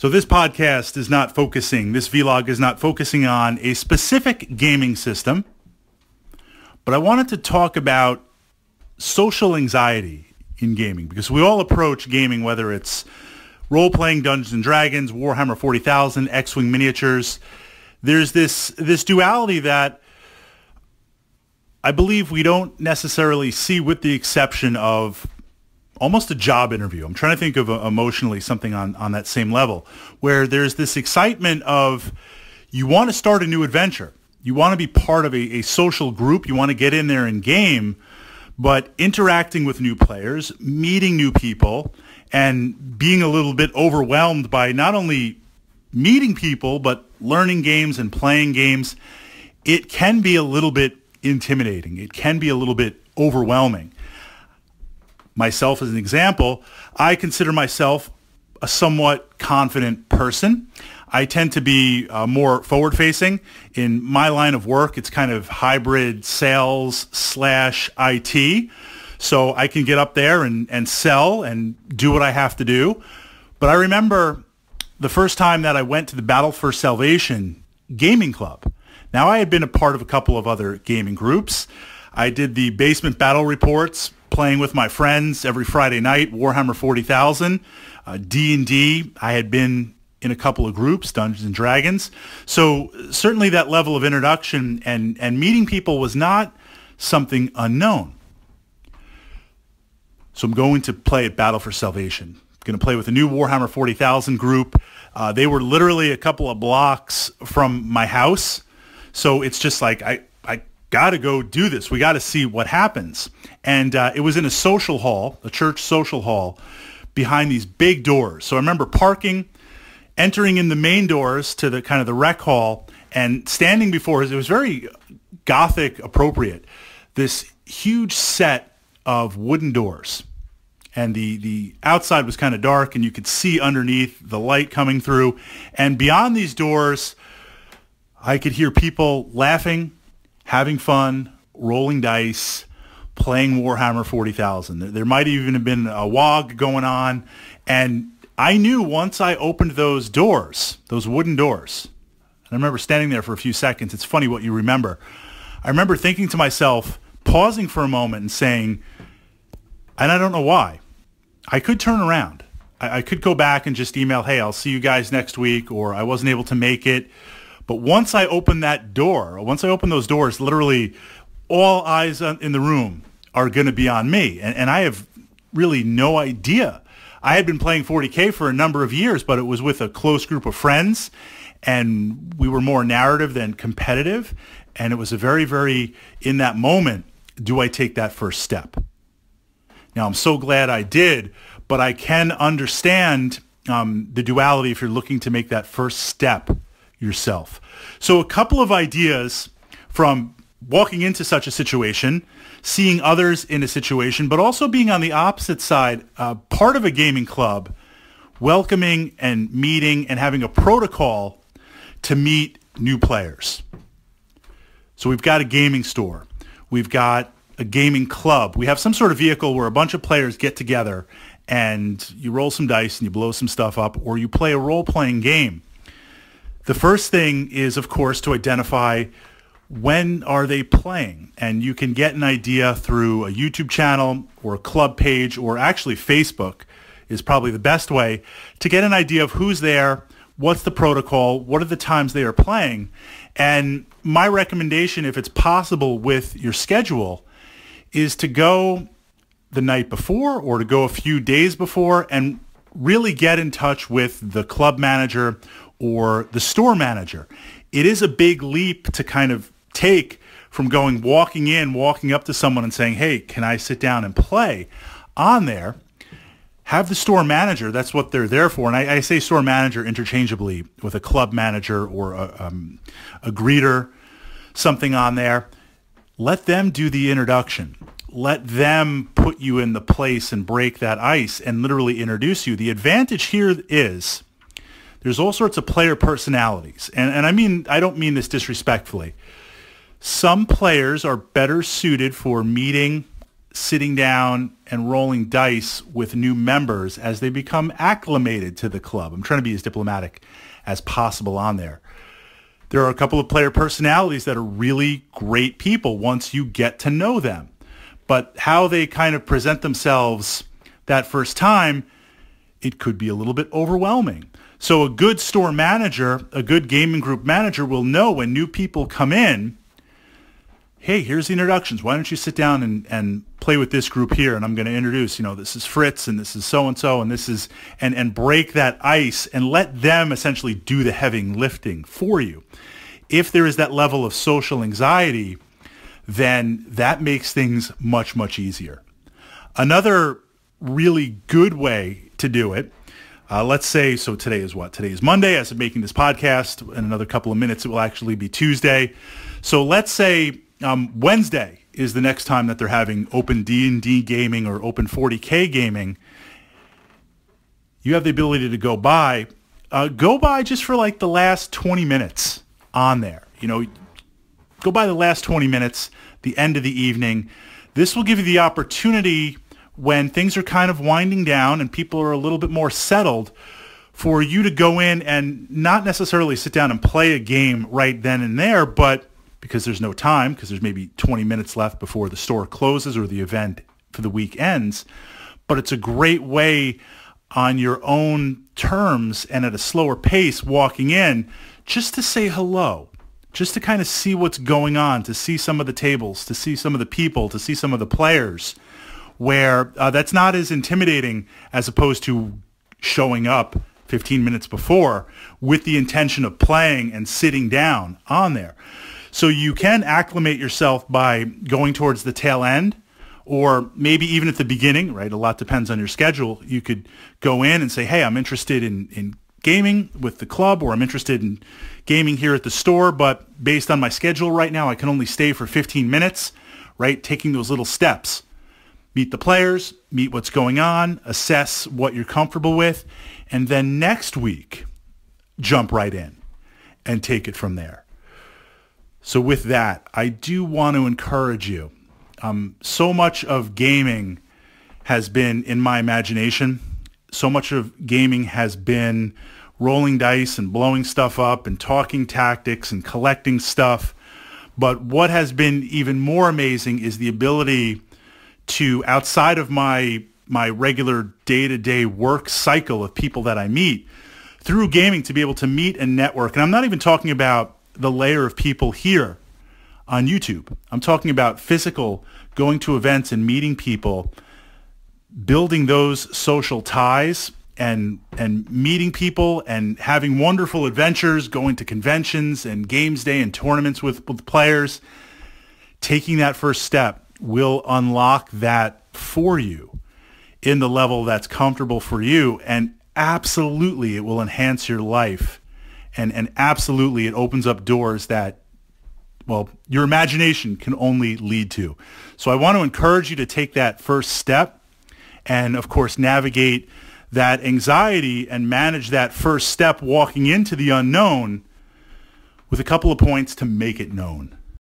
So this podcast is not focusing, this vlog is not focusing on a specific gaming system, but I wanted to talk about social anxiety in gaming, because we all approach gaming, whether it's role-playing Dungeons & Dragons, Warhammer 40,000, X-Wing miniatures. There's this duality that I believe we don't necessarily see, with the exception of almost a job interview. I'm trying to think of emotionally something on that same level, where there's this excitement of you want to start a new adventure. You want to be part of a social group. You want to get in there and game, but interacting with new players, meeting new people, and being a little bit overwhelmed by not only meeting people, but learning games and playing games, it can be a little bit intimidating. It can be a little bit overwhelming. Myself as an example, I consider myself a somewhat confident person. I tend to be more forward-facing. In my line of work, it's kind of hybrid sales / IT. So I can get up there and sell and do what I have to do. But I remember the first time that I went to the Battle for Salvation gaming club. Now, I had been a part of a couple of other gaming groups. I did the basement battle reports, playing with my friends every Friday night, Warhammer 40,000, D&D. I had been in a couple of groups, Dungeons & Dragons. So certainly that level of introduction and meeting people was not something unknown. So I'm going to play at Battle for Salvation. I'm going to play with a new Warhammer 40,000 group. They were literally a couple of blocks from my house. So it's just like, I got to go do this. We got to see what happens. And it was in a social hall, a church social hall, behind these big doors. So I remember parking, entering in the main doors to the kind of the rec hall, and standing before it was very Gothic appropriate, this huge set of wooden doors. And the outside was kind of dark, and you could see underneath the light coming through. And beyond these doors, I could hear people laughing, having fun, rolling dice, playing Warhammer 40,000. There might even have been a WOG going on. And I knew once I opened those doors, those wooden doors, and I remember standing there for a few seconds. It's funny what you remember. I remember thinking to myself, pausing for a moment and saying, and I don't know why, I could turn around. I could go back and just email, hey, I'll see you guys next week, or I wasn't able to make it. But once I opened that door, once I opened those doors, literally all eyes in the room are going to be on me. And I have really no idea. I had been playing 40K for a number of years, but it was with a close group of friends, and we were more narrative than competitive. And it was a very, very, in that moment, do I take that first step? Now, I'm so glad I did, but I can understand the duality if you're looking to make that first step yourself. So a couple of ideas from walking into such a situation, seeing others in a situation, but also being on the opposite side, part of a gaming club, welcoming and meeting and having a protocol to meet new players. So we've got a gaming store. We've got a gaming club. We have some sort of vehicle where a bunch of players get together and you roll some dice and you blow some stuff up, or you play a role-playing game. The first thing is, of course, to identify when are they playing. And you can get an idea through a YouTube channel or a club page, or actually Facebook is probably the best way to get an idea of who's there, what's the protocol, what are the times they are playing. And my recommendation, if it's possible with your schedule, is to go the night before or to go a few days before and really get in touch with the club manager or the store manager. It is a big leap to kind of take from walking up to someone and saying, hey, can I sit down and play on there? Have the store manager, that's what they're there for. And I say store manager interchangeably with a club manager or a greeter, something on there. Let them do the introduction. Let them put you in the place and break that ice and literally introduce you. The advantage here is there's all sorts of player personalities. And I don't mean this disrespectfully. Some players are better suited for meeting sitting down and rolling dice with new members as they become acclimated to the club. I'm trying to be as diplomatic as possible on there. There are a couple of player personalities that are really great people once you get to know them. But how they kind of present themselves that first time, it could be a little bit overwhelming. So a good store manager, a good gaming group manager will know when new people come in, hey, here's the introductions. Why don't you sit down and play with this group here? And I'm going to introduce, this is Fritz and this is so-and-so and this is, and break that ice and let them essentially do the heavy lifting for you. If there is that level of social anxiety, then that makes things much, much easier. Another really good way to do it, let's say, so today is what? Today is Monday. As I'm making this podcast, in another couple of minutes, it will actually be Tuesday. So let's say Wednesday is the next time that they're having open D&D gaming or open 40K gaming. You have the ability to go by just for like the last 20 minutes on there. Go by the last 20 minutes, the end of the evening. This will give you the opportunity when things are kind of winding down and people are a little bit more settled for you to go in and not necessarily sit down and play a game right then and there, but because there's no time, because there's maybe 20 minutes left before the store closes or the event for the week ends. But it's a great way on your own terms and at a slower pace walking in just to say hello, just to kind of see what's going on, to see some of the tables, to see some of the people, to see some of the players, where that's not as intimidating as opposed to showing up 15 minutes before with the intention of playing and sitting down on there. So you can acclimate yourself by going towards the tail end, or maybe even at the beginning, right? A lot depends on your schedule. You could go in and say, hey, I'm interested in gaming with the club, or I'm interested in gaming here at the store, but based on my schedule right now, I can only stay for 15 minutes, right? Taking those little steps. Meet the players, meet what's going on, assess what you're comfortable with, and then next week, jump right in and take it from there. So with that, I do want to encourage you. So much of gaming has been in my imagination. So much of gaming has been rolling dice and blowing stuff up and talking tactics and collecting stuff. But what has been even more amazing is the ability to, outside of my regular day-to-day work cycle of people that I meet, through gaming to be able to meet and network. And I'm not even talking about the layer of people here on YouTube. I'm talking about physical, going to events and meeting people, building those social ties and meeting people and having wonderful adventures, going to conventions and games day and tournaments with players. Taking that first step will unlock that for you in the level that's comfortable for you, and absolutely it will enhance your life, and absolutely it opens up doors that, well, your imagination can only lead to. So I want to encourage you to take that first step and, of course, navigate that anxiety and manage that first step walking into the unknown with a couple of points to make it known.